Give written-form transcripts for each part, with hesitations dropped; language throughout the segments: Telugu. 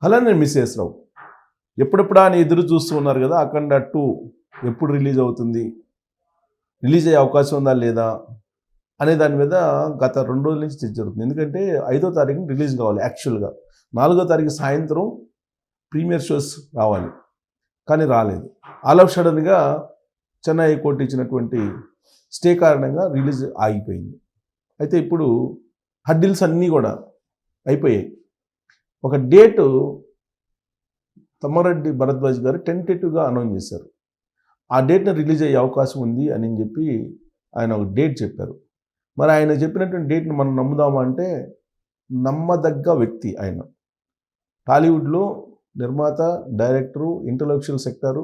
అలానే మిస్సెస్ రావు ఎప్పుడెప్పుడా అని ఎదురు చూస్తూ ఉన్నారు కదా. అఖండ 2 ఎప్పుడు రిలీజ్ అవుతుంది, రిలీజ్ అయ్యే అవకాశం ఉందా లేదా అనే దాని మీద గత 2 రోజుల నుంచి చర్చ జరుగుతుంది. ఎందుకంటే 5వ తారీఖున రిలీజ్ కావాలి యాక్చువల్గా. 4వ తారీఖు సాయంత్రం ప్రీమియర్ షోస్ రావాలి, కానీ రాలేదు. ఆల్ ఆఫ్ సడన్గా చెన్నై హైకోర్టు ఇచ్చినటువంటి స్టే కారణంగా రిలీజ్ ఆగిపోయింది. అయితే ఇప్పుడు హడ్డిల్స్ అన్నీ కూడా అయిపోయాయి. ఒక డేటు తమ్మారెడ్డి భరద్వాజ్ గారు టెంటేటివ్గా అనౌన్స్ చేశారు. ఆ డేట్ని రిలీజ్ అయ్యే అవకాశం ఉంది అని చెప్పి ఆయన ఒక డేట్ చెప్పారు. మరి ఆయన చెప్పినటువంటి డేట్ని మనం నమ్ముదామా అంటే నమ్మదగ్గ వ్యక్తి ఆయన. టాలీవుడ్లో నిర్మాత, డైరెక్టరు, ఇంటలెక్చువల్ సెక్టారు,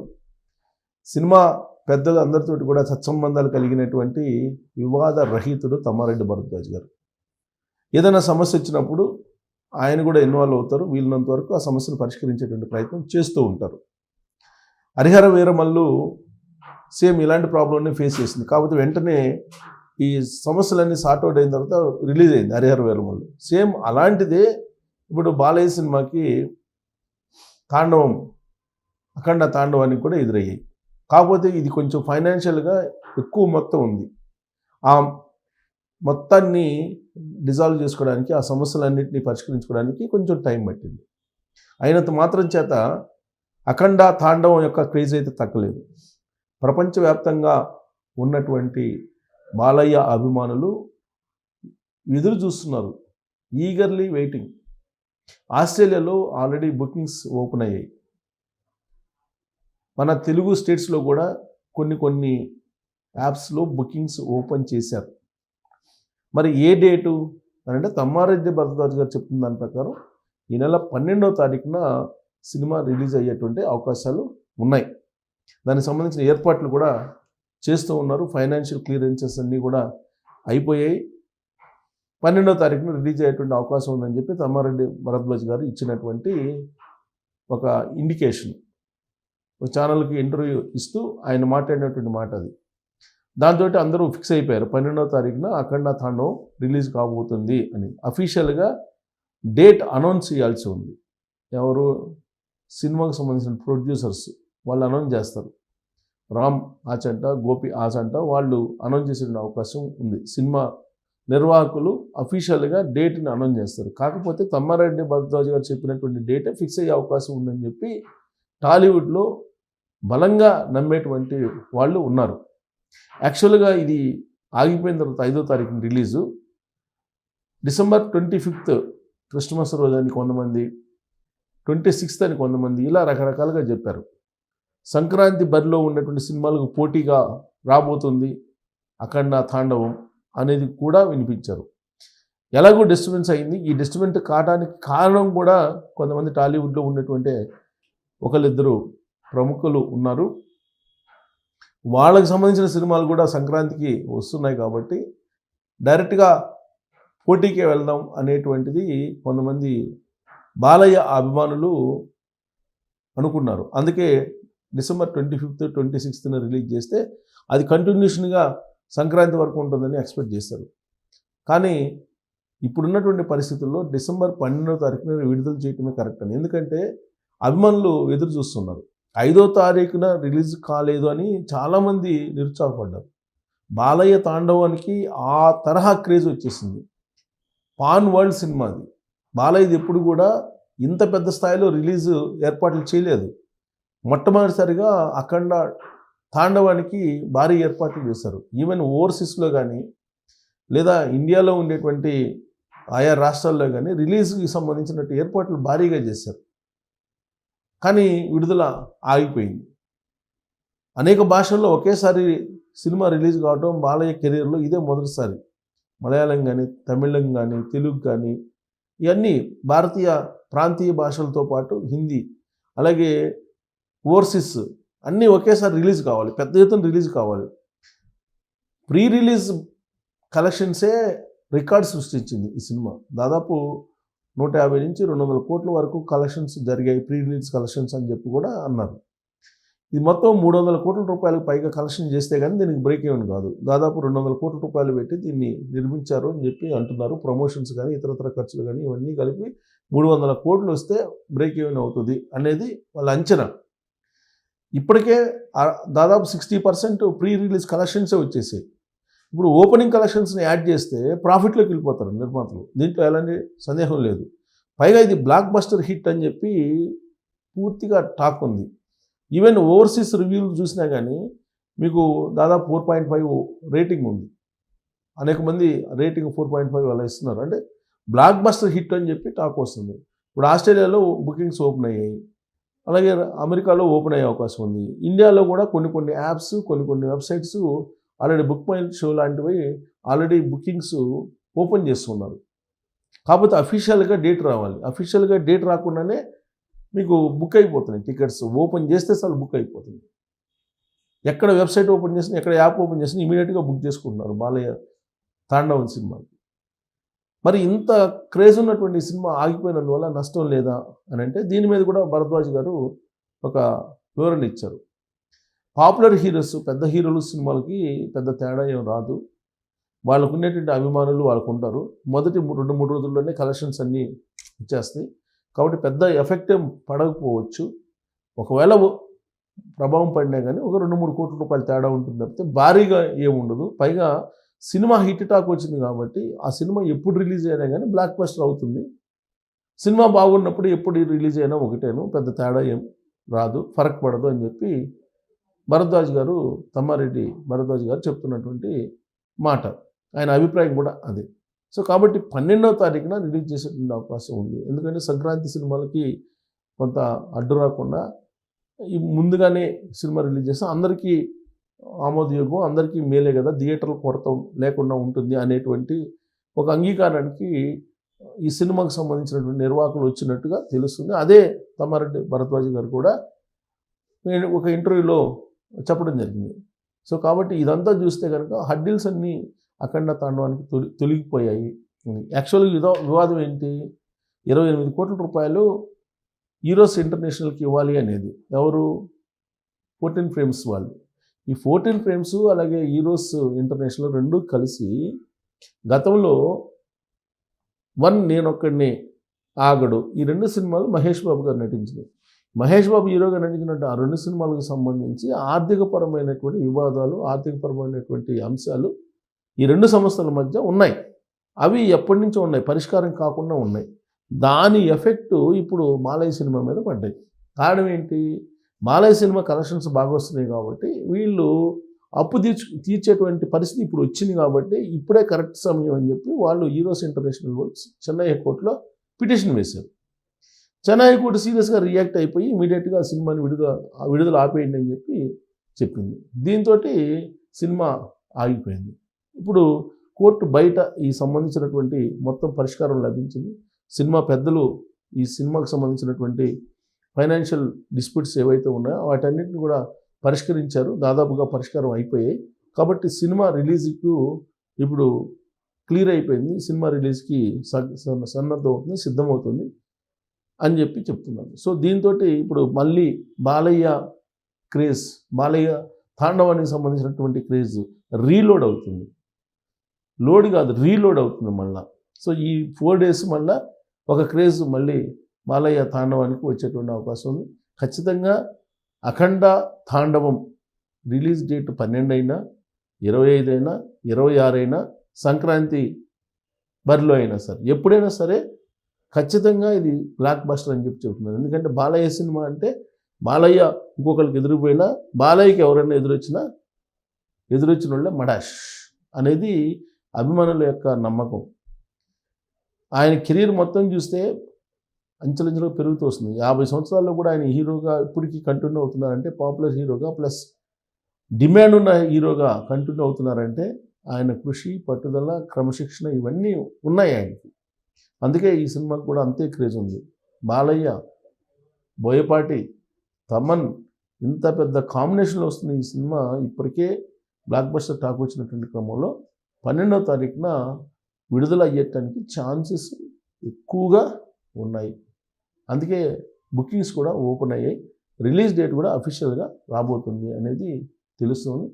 సినిమా పెద్దలు అందరితో కూడా సత్సంబంధాలు కలిగినటువంటి వివాద రహితుడు తమ్మారెడ్డి భరద్వాజ్ గారు. ఏదైనా సమస్య వచ్చినప్పుడు ఆయన కూడా ఇన్వాల్వ్ అవుతారు. వీళ్ళనంత వరకు ఆ సమస్యను పరిష్కరించేటువంటి ప్రయత్నం చేస్తూ ఉంటారు. హరిహర వీరమల్లు సేమ్ ఇలాంటి ప్రాబ్లంని ఫేస్ చేసింది. కాకపోతే వెంటనే ఈ సమస్యలన్నీ సార్ట్అవుట్ అయిన తర్వాత రిలీజ్ అయింది హరిహర వీరమల్లు. సేమ్ అలాంటిదే ఇప్పుడు బాలయ్య సినిమాకి తాండవం, అఖండ తాండవానికి కూడా ఎదురయ్యాయి. కాకపోతే ఇది కొంచెం ఫైనాన్షియల్గా ఎక్కువ మొత్తం ఉంది. ఆ మొత్తాన్ని డిజాల్వ్ చేసుకోవడానికి, ఆ సమస్యలన్నింటినీ పరిష్కరించుకోవడానికి కొంచెం టైం పట్టింది. అయినంత మాత్రం చేత అఖండ తాండవం యొక్క క్రేజ్ అయితే తగ్గలేదు. ప్రపంచవ్యాప్తంగా ఉన్నటువంటి బాలయ్య అభిమానులు ఎదురు చూస్తున్నారు, ఈగర్లీ వెయిటింగ్. ఆస్ట్రేలియాలో ఆల్రెడీ బుకింగ్స్ ఓపెన్ అయ్యాయి. మన తెలుగు స్టేట్స్లో కూడా కొన్ని యాప్స్లో బుకింగ్స్ ఓపెన్ చేశారు. మరి ఏ డేటు అంటే తమ్మారెడ్డి భరద్వాజ్ గారు చెప్తున్న దాని ప్రకారం ఈ నెల 12వ తారీఖున సినిమా రిలీజ్ అయ్యేటువంటి అవకాశాలు ఉన్నాయి. దానికి సంబంధించిన ఏర్పాట్లు కూడా చేస్తూ ఉన్నారు. ఫైనాన్షియల్ క్లియరెన్సెస్ అన్నీ కూడా అయిపోయాయి. 12వ తారీఖున రిలీజ్ అయ్యేటువంటి అవకాశం ఉందని చెప్పి తమ్మారెడ్డి భరద్వాజ్ గారు ఇచ్చినటువంటి ఒక ఇండికేషన్. ఒక ఛానల్కి ఇంటర్వ్యూ ఇస్తూ ఆయన మాట్లాడినటువంటి మాట అది. దాంతో అందరూ ఫిక్స్ అయిపోయారు 12వ తారీఖున అఖండ తాండవం రిలీజ్ కాబోతుంది అని. అఫీషియల్గా డేట్ అనౌన్స్ చేయాల్సి ఉంది. ఎవరు, సినిమాకు సంబంధించిన ప్రొడ్యూసర్స్ వాళ్ళు అనౌన్స్ చేస్తారు. రామ్ ఆచంట, గోపి ఆచంట వాళ్ళు అనౌన్స్ చేసే అవకాశం ఉంది. సినిమా నిర్వాహకులు అఫీషియల్గా డేట్ని అనౌన్స్ చేస్తారు. కాకపోతే తమ్మారెడ్డి భరద్వాజ్ గారు చెప్పినటువంటి డేటే ఫిక్స్ అయ్యే అవకాశం ఉందని చెప్పి టాలీవుడ్లో బలంగా నమ్మేటువంటి వాళ్ళు ఉన్నారు. యాక్చువల్గా ఇది ఆగిపోయిన తర్వాత 5వ తారీఖున రిలీజు, డిసెంబర్ 25th క్రిస్మస్ రోజు అని కొంతమంది, 26th అని కొంతమంది, ఇలా రకరకాలుగా చెప్పారు. సంక్రాంతి బరిలో ఉన్నటువంటి సినిమాలకు పోటీగా రాబోతుంది అఖండ తాండవం అనేది కూడా వినిపించారు. ఎలాగో డిస్టర్బెన్స్ అయింది. ఈ డిస్టర్బెన్స్ కావడానికి కారణం కూడా కొంతమంది టాలీవుడ్లో ఉన్నటువంటి ఒకళ్ళిద్దరు ప్రముఖులు ఉన్నారు. వాళ్ళకి సంబంధించిన సినిమాలు కూడా సంక్రాంతికి వస్తున్నాయి కాబట్టి డైరెక్ట్గా పోటీకే వెళ్దాం అనేటువంటిది కొంతమంది బాలయ్య అభిమానులు అనుకున్నారు. అందుకే డిసెంబర్ 25th, 26th రిలీజ్ చేస్తే అది కంటిన్యూషన్గా సంక్రాంతి వరకు ఉంటుందని ఎక్స్పెక్ట్ చేస్తారు. కానీ ఇప్పుడున్నటువంటి పరిస్థితుల్లో డిసెంబర్ 12వ తారీఖున విడుదల చేయటమే కరెక్ట్ అని. ఎందుకంటే అభిమానులు ఎదురు చూస్తున్నారు. 5వ తారీఖున రిలీజ్ కాలేదు అని చాలామంది నిరుత్సాహపడ్డారు. బాలయ్య తాండవానికి ఆ తరహా క్రేజ్ వచ్చేసింది. పాన్ వరల్డ్ సినిమా అది. బాలయ్యది ఎప్పుడు కూడా ఇంత పెద్ద స్థాయిలో రిలీజ్ ఏర్పాట్లు చేయలేదు. మొట్టమొదటిసారిగా అఖండ తాండవానికి భారీ ఏర్పాట్లు చేశారు. ఈవెన్ ఓవర్సీస్లో కానీ లేదా ఇండియాలో ఉండేటువంటి ఆయా రాష్ట్రాల్లో కానీ రిలీజ్కి సంబంధించినట్టు ఏర్పాట్లు భారీగా చేశారు. కానీ విడుదల ఆగిపోయింది. అనేక భాషల్లో ఒకేసారి సినిమా రిలీజ్ కావడం బాలయ్య కెరీర్లో ఇదే మొదటిసారి. మలయాళం కానీ, తమిళం కానీ, తెలుగు కానీ, ఇవన్నీ భారతీయ ప్రాంతీయ భాషలతో పాటు హిందీ, అలాగే ఓవర్సీస్ అన్నీ ఒకేసారి రిలీజ్ కావాలి, పెద్ద ఎత్తున రిలీజ్ కావాలి. ప్రీ రిలీజ్ కలెక్షన్సే రికార్డ్ సృష్టించింది ఈ సినిమా. దాదాపు 150 నుంచి 200 కోట్ల వరకు కలెక్షన్స్ జరిగాయి, ప్రీ రిలీజ్ కలెక్షన్స్ అని చెప్పి కూడా అన్నారు. ఇది మొత్తం 300 కోట్ల రూపాయలకు పైగా కలెక్షన్ చేస్తే కానీ దీనికి బ్రేక్ ఈవెన్ కాదు. దాదాపు 200 కోట్ల రూపాయలు పెట్టి దీన్ని నిర్మించారు అని చెప్పి అంటున్నారు. ప్రమోషన్స్ కానీ, ఇతరత్ర ఖర్చులు కానీ ఇవన్నీ కలిపి 300 కోట్లు వస్తే బ్రేక్ ఈవెన్ అవుతుంది అనేది వాళ్ళ అంచనా. ఇప్పటికే దాదాపు 60% ప్రీ రిలీజ్ కలెక్షన్సే వచ్చేసాయి. ఇప్పుడు ఓపెనింగ్ కలెక్షన్స్ని యాడ్ చేస్తే ప్రాఫిట్లోకి వెళ్ళిపోతారు నిర్మాతలు, దీంట్లో ఎలాంటి సందేహం లేదు. పైగా ఇది బ్లాక్ బస్టర్ హిట్ అని చెప్పి పూర్తిగా టాక్ ఉంది. ఈవెన్ ఓవర్సీస్ రివ్యూలు చూసినా కానీ మీకు దాదాపు 4.5 రేటింగ్ ఉంది. అనేక మంది రేటింగ్ 4.5 అలా ఇస్తున్నారు. అంటే బ్లాక్ బస్టర్ హిట్ అని చెప్పి టాక్ వస్తుంది. ఇప్పుడు ఆస్ట్రేలియాలో బుకింగ్స్ ఓపెన్ అయ్యాయి, అలాగే అమెరికాలో ఓపెన్ అయ్యే అవకాశం ఉంది. ఇండియాలో కూడా కొన్ని యాప్స్, కొన్ని websites already book my show లాంటివి ఆల్రెడీ బుకింగ్స్ ఓపెన్ చేస్తున్నారు. కాకపోతే అఫీషియల్గా డేట్ రావాలి. అఫీషియల్గా డేట్ రాకుండానే మీకు బుక్ అయిపోతున్నాయి టికెట్స్. ఓపెన్ చేస్తే అసలు బుక్ అయిపోతుంది. ఎక్కడ వెబ్సైట్ ఓపెన్ చేసినా, ఎక్కడ యాప్ ఓపెన్ చేసినా ఇమీడియట్గా బుక్ చేసుకుంటున్నారు బాలయ్య తాండవం సినిమాకి. మరి ఇంత క్రేజ్ ఉన్నటువంటి సినిమా ఆగిపోయినందువల్ల నష్టం లేదా అని అంటే దీని మీద కూడా భరద్వాజ్ గారు ఒక వివరణ ఇచ్చారు. పాపులర్ హీరోస్, పెద్ద హీరోలు సినిమాలకి పెద్ద తేడా ఏం రాదు. వాళ్ళకు ఉండేటువంటి అభిమానులు వాళ్ళకు ఉంటారు. మొదటి 2-3 రోజుల్లోనే కలెక్షన్స్ అన్నీ ఇచ్చేస్తాయి. కాబట్టి పెద్ద ఎఫెక్ట్ ఏం పడకపోవచ్చు. ఒకవేళ ప్రభావం పడినా కానీ ఒక 2-3 కోట్ల రూపాయల తేడా ఉంటుంది తప్పితే భారీగా ఏముండదు. పైగా సినిమా హిట్ టాక్ వచ్చింది కాబట్టి ఆ సినిమా ఎప్పుడు రిలీజ్ అయినా కానీ బ్లాక్ బస్టర్ అవుతుంది. సినిమా బాగున్నప్పుడు ఎప్పుడు రిలీజ్ అయినా ఒకటేను, పెద్ద తేడా ఏం రాదు, ఫరక్ పడదు అని చెప్పి తమ్మారెడ్డి భరద్వాజ్ గారు చెప్తున్నటువంటి మాట. ఆయన అభిప్రాయం కూడా అదే. సో కాబట్టి 12వ తారీఖున రిలీజ్ చేసేటువంటి అవకాశం ఉంది. ఎందుకంటే సంక్రాంతి సినిమాలకి కొంత అడ్డు రాకుండా ఈ ముందుగానే సినిమా రిలీజ్ చేస్తే అందరికీ ఆమోదయోగం, అందరికీ మేలే కదా, థియేటర్ల కొరత లేకుండా ఉంటుంది అనేటువంటి ఒక అంగీకారానికి ఈ సినిమాకు సంబంధించినటువంటి నిర్వాహకులు వచ్చినట్టుగా తెలుస్తుంది. అదే తమ్మారెడ్డి భరద్వాజ్ గారు కూడా ఒక ఇంటర్వ్యూలో చెప్పడం జరిగింది. సో కాబట్టి ఇదంతా చూస్తే కనుక హడ్డిల్స్ అన్నీ అఖండ తాండవానికి తొలగిపోయాయి. యాక్చువల్గా వివాదం ఏంటి, 28 కోట్ల రూపాయలు ఈరోస్ ఇంటర్నేషనల్కి ఇవ్వాలి అనేది. ఎవరు? 14 ఫ్రేమ్స్ వాళ్ళు. ఈ 14 ఫ్రేమ్స్ అలాగే ఈరోస్ ఇంటర్నేషనల్ రెండు కలిసి గతంలో నేనొక్కడిని, ఆగడు, ఈ 2 సినిమాలు మహేష్ బాబు గారు నటించినాయి. మహేష్ బాబు హీరోగా నటించినట్టు ఆ 2 సినిమాలకు సంబంధించి ఆర్థికపరమైనటువంటి వివాదాలు, ఆర్థికపరమైనటువంటి అంశాలు ఈ 2 సంస్థల మధ్య ఉన్నాయి. అవి ఎప్పటి నుంచో ఉన్నాయి, పరిష్కారం కాకుండా ఉన్నాయి. దాని ఎఫెక్ట్ ఇప్పుడు బాలయ్య సినిమా మీద పడ్డాయి. కారణం ఏంటి? బాలయ్య సినిమా కలెక్షన్స్ బాగా వస్తున్నాయి కాబట్టి వీళ్ళు అప్పు తీర్చేటువంటి పరిస్థితి ఇప్పుడు వచ్చింది కాబట్టి ఇప్పుడే కరెక్ట్ సమయం అని చెప్పి వాళ్ళు ఈరోస్ ఇంటర్నేషనల్ వర్క్స్ చెన్నై హైకోర్టులో పిటిషన్ వేశారు. చెన్నై హైకోర్టు సీరియస్గా రియాక్ట్ అయిపోయి ఇమీడియట్గా సినిమాని విడుదల ఆపేయండి అని చెప్పి చెప్పింది. దీంతో సినిమా ఆగిపోయింది. ఇప్పుడు కోర్టు బయట ఈ సంబంధించినటువంటి మొత్తం పరిష్కారం లభించింది. సినిమా పెద్దలు ఈ సినిమాకు సంబంధించినటువంటి ఫైనాన్షియల్ డిస్ప్యూట్స్ ఏవైతే ఉన్నాయో వాటన్నిటిని కూడా పరిష్కరించారు. దాదాపుగా పరిష్కారం అయిపోయాయి. కాబట్టి సినిమా రిలీజ్కు ఇప్పుడు క్లియర్ అయిపోయింది. సినిమా రిలీజ్కి సన్నద్ధం అవుతుంది, సిద్ధమవుతుంది అని చెప్పి చెప్తున్నారు. సో దీంతో ఇప్పుడు మళ్ళీ బాలయ్య క్రేజ్, బాలయ్య తాండవానికి సంబంధించినటువంటి క్రేజ్ రీలోడ్ అవుతుంది. లోడ్ కాదు, రీలోడ్ అవుతుంది మళ్ళా. సో ఈ 4 days మళ్ళా ఒక క్రేజ్ మళ్ళీ బాలయ్య తాండవానికి వచ్చేటువంటి అవకాశం ఉంది. ఖచ్చితంగా అఖండ తాండవం రిలీజ్ డేట్ 12 అయినా, 25 అయినా, 26 అయినా, సంక్రాంతి బరిలో అయినా సరే, ఎప్పుడైనా సరే ఖచ్చితంగా ఇది బ్లాక్ బస్టర్ అని చెప్పి చెప్తున్నారు. ఎందుకంటే బాలయ్య సినిమా అంటే బాలయ్య ఇంకొకరికి ఎదురుపోయినా, బాలయ్యకి ఎవరైనా ఎదురొచ్చిన వాళ్ళే మడాష్ అనేది అభిమానుల యొక్క నమ్మకం. ఆయన కెరీర్ మొత్తం చూస్తే అంచెలంచెలుగా పెరుగుతూ వస్తుంది. 50 సంవత్సరాల్లో కూడా ఆయన హీరోగా ఇప్పటికీ కంటిన్యూ అవుతున్నారంటే, పాపులర్ హీరోగా ప్లస్ డిమాండ్ ఉన్న హీరోగా కంటిన్యూ అవుతున్నారంటే ఆయన కృషి, పట్టుదల, క్రమశిక్షణ ఇవన్నీ ఉన్నాయి ఆయనకి. అందుకే ఈ సినిమాకు కూడా అంతే క్రేజ్ ఉంది. బాలయ్య, బోయపాటి, తమన్ ఇంత పెద్ద కాంబినేషన్లో వస్తుంది ఈ సినిమా. ఇప్పటికే బ్లాక్ బస్టర్ టాక్ వచ్చినటువంటి క్రమంలో 12వ తారీఖున విడుదల అయ్యేటానికి ఛాన్సెస్ ఎక్కువగా ఉన్నాయి. అందుకే బుకింగ్స్ కూడా ఓపెన్ అయ్యాయి. రిలీజ్ డేట్ కూడా అఫీషియల్గా రాబోతుంది అనేది తెలుస్తుంది.